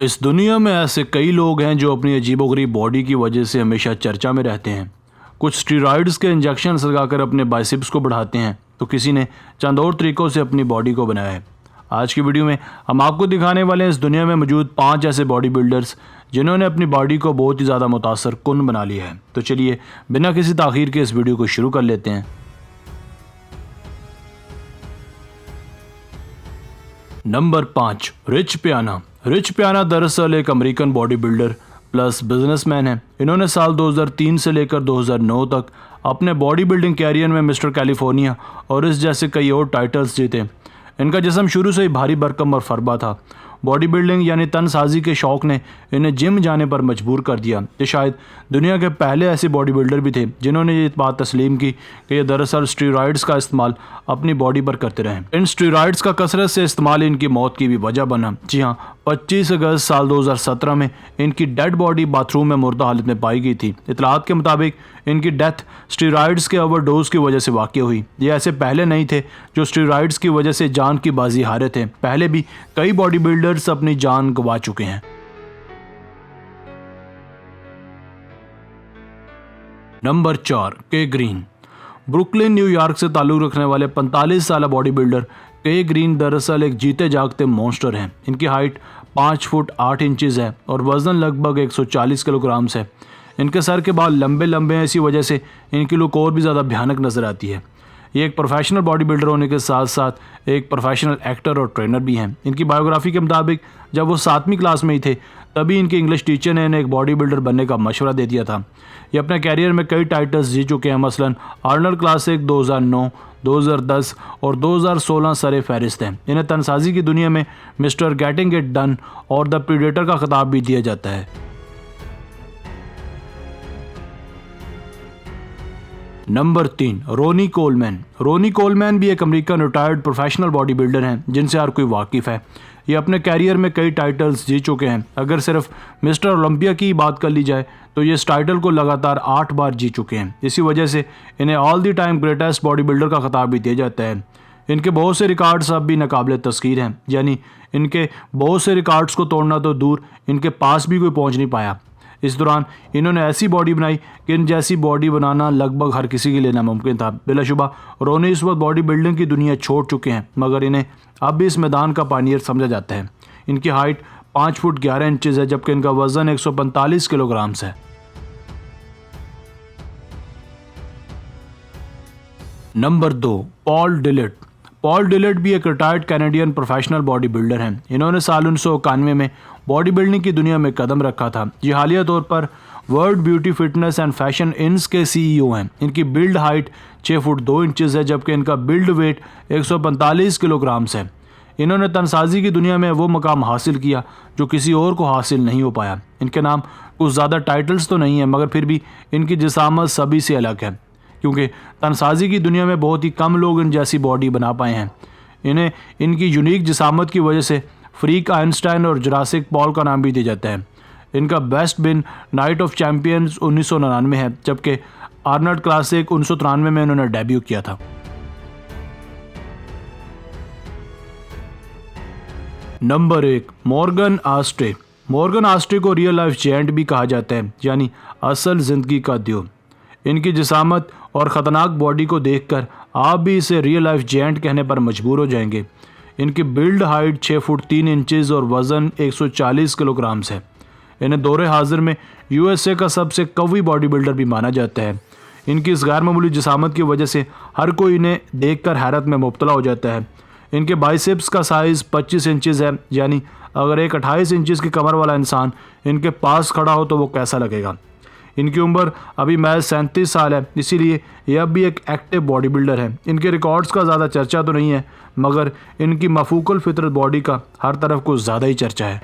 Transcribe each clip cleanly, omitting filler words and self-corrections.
इस दुनिया में ऐसे कई लोग हैं जो अपनी अजीबोगरीब बॉडी की वजह से हमेशा चर्चा में रहते हैं। कुछ स्टीरॉयड्स के इंजेक्शन लगाकर अपने बाइसेप्स को बढ़ाते हैं, तो किसी ने चंद और तरीकों से अपनी बॉडी को बनाया है। आज की वीडियो में हम आपको दिखाने वाले हैं इस दुनिया में मौजूद 5 ऐसे बॉडी बिल्डर्स जिन्होंने अपनी बॉडी को बहुत ही ज़्यादा मुतासर कुन बना लिया है। तो चलिए बिना किसी ताख़ीर के इस वीडियो को शुरू कर लेते हैं। नंबर 5, रिच पियाना। रिच पियाना दरअसल एक American body builder plus businessman है। इन्होंने साल 2003 से लेकर 2009 तक अपने बॉडी बिल्डिंग कैरियर में मिस्टर कैलिफोर्निया और इस जैसे कई और टाइटल्स जीते। इनका जिस्म शुरू से ही भारी भरकम और फरबा था। बॉडी बिल्डिंग यानी तनसाजी के शौक़ ने इन्हें जिम जाने पर मजबूर कर दिया। ये शायद दुनिया के पहले ऐसे बॉडी बिल्डर भी थे जिन्होंने ये बात तस्लीम की कि ये दरअसल स्टीरॉयड्स का इस्तेमाल अपनी बॉडी पर करते रहे। इन स्टीरॉयड्स का कसरत से इस्तेमाल इनकी मौत की भी वजह बना। जी हाँ, 25 अगस्त साल 2017 में इनकी डेड बॉडी बाथरूम में मुर्दा हालत में पाई गई थी। इतलात के मुताबिक इनकी डेथ स्टीरॉयड्स के ओवरडोज की वजह से वाक़ हुई। ये ऐसे पहले नहीं थे जो स्टीरॉयड्स की वजह से जान की बाजी हारे थे। पहले भी कई बॉडी बिल्डर्स अपनी जान गंवा चुके हैं। नंबर 4, के ग्रीन। ब्रुकलिन न्यूयॉर्क से ताल्लुक़ रखने वाले 45 साल बॉडी बिल्डर के ग्रीन दरअसल एक जीते जागते मॉन्स्टर हैं। इनकी हाइट 5 फुट 8 इंचज़ है और वज़न लगभग 140 किलोग्राम है। इनके सर के बाल लंबे लंबे हैं, इसी वजह से इनकी लुक और भी ज़्यादा भयानक नज़र आती है। ये एक प्रोफेशनल बॉडी बिल्डर होने के साथ साथ एक प्रोफेशनल एक्टर और ट्रेनर भी हैं। इनकी बायोग्राफी के मुताबिक जब वो 7वीं क्लास में ही थे तभी इनके इंग्लिश टीचर ने इन्हें एक बॉडी बिल्डर बनने का मशवरा दे दिया था। ये अपने कैरियर में कई टाइटल्स जीत चुके हैं। मसलन आर्नल्ड क्लासिक 2009, 2010 और 2016 सरे फहरिस्त हैं। इन्हें तनसाजी की दुनिया में मिस्टर गेटिंग इट डन और द प्रीडेटर का खिताब भी दिया जाता है। Number 3, Ronnie Coleman. Ronnie Coleman भी एक American retired professional bodybuilder हैं जिनसे हर कोई वाकिफ़ है। ये अपने कैरियर में कई टाइटल्स जीत चुके हैं। अगर सिर्फ मिस्टर ओलंपिया की बात कर ली जाए तो ये इस टाइटल को लगातार 8 बार जीत चुके हैं। इसी वजह से इन्हें all the time greatest body builder का खिताब भी दिया जाता है। इनके बहुत से रिकॉर्ड्स अब भी नाकाबिले तस्खीर हैं, यानी इनके बहुत से रिकॉर्ड्स को तोड़ना तो दूर, इनके पास भी कोई पहुँच नहीं पाया। इस दौरान इन्होंने ऐसी बॉडी बनाई कि इन जैसी बॉडी बनाना लगभग हर किसी के लिए नामुमकिन था। बिलाशुबा रोनी इस वक्त बॉडी बिल्डिंग की दुनिया छोड़ चुके हैं, मगर इन्हें अब भी इस मैदान का पायनियर समझा जाता है। इनकी हाइट 5 फुट 11 इंचज़ है, जबकि इनका वजन 145 किलोग्राम है। Number 2, Paul Dillett. Paul Dillett भी एक retired Canadian professional bodybuilder हैं। इन्होंने साल 1991 में बॉडी बिल्डिंग की दुनिया में कदम रखा था। ये हालिया तौर पर world beauty fitness and fashion इंस के CEO हैं। इनकी बिल्ड हाइट 6 फुट 2 इंचज़ है, जबकि इनका बिल्ड वेट 145 किलोग्राम है। इन्होंने तनसाजी की दुनिया में वो मकाम हासिल किया जो किसी और को हासिल नहीं हो पाया। इनके नाम कुछ ज़्यादा टाइटल्स तो नहीं है, मगर फिर भी इनकी जिसामत सभी से अलग है, क्योंकि तनसाजी की दुनिया में बहुत ही कम लोग इन जैसी बॉडी बना पाए हैं। इन्हें इनकी यूनिक जिसामत की वजह से फ्रीक आइंस्टाइन और जुरासिक पॉल का नाम भी दिया जाता है। इनका best win Night of Champions 1999 है, जबकि आर्नल्ड क्लासिक 1993 में उन्होंने डेब्यू किया था। Number 1, Morgan Aste. Morgan Aste को रियल लाइफ जेंट भी कहा जाता है, यानी असल ज़िंदगी का देव। इनकी जिसामत और ख़तरनाक बॉडी को देखकर आप भी इसे रियल लाइफ जेंट कहने पर मजबूर हो जाएंगे। इनकी बिल्ड हाइट 6 फुट 3 इंचज़ और वज़न 140 किलोग्राम है। इन्हें दौरे हाजिर में USA का सबसे कवी बॉडी बिल्डर भी माना जाता है। इनकी इस गैर मामूली जिसामत की वजह से हर कोई इन्हें देखकर हैरत में मुब्तला हो जाता है। इनके बाइसेप्स का साइज़ 25 इंचज़ है, यानी अगर एक 28 इंचज़ की कमर वाला इंसान इनके पास खड़ा हो तो वो कैसा लगेगा। इनकी उम्र अभी महज 37 साल है, इसीलिए यह अब भी एक एक्टिव बॉडी बिल्डर है। इनके रिकॉर्ड्स का ज़्यादा चर्चा तो नहीं है, मगर इनकी मफूकल फितरत बॉडी का हर तरफ कुछ ज़्यादा ही चर्चा है।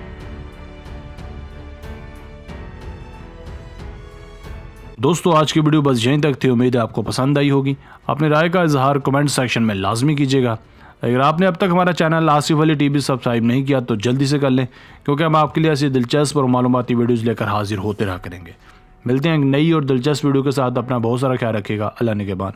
दोस्तों, आज की वीडियो बस यहीं तक थी। उम्मीद है आपको पसंद आई होगी। अपनी राय का इजहार कमेंट सेक्शन में लाजमी कीजिएगा। अगर आपने अब तक हमारा channel Asif Ali TV subscribe नहीं किया तो जल्दी से कर लें, क्योंकि हम आपके लिए ऐसी दिलचस्प और मालूमाती वीडियोज़ लेकर हाजिर होते रहा करेंगे। मिलते हैं एक नई और दिलचस्प वीडियो के साथ। अपना बहुत सारा ख्याल रखिएगा। अल्लाह निगहबान।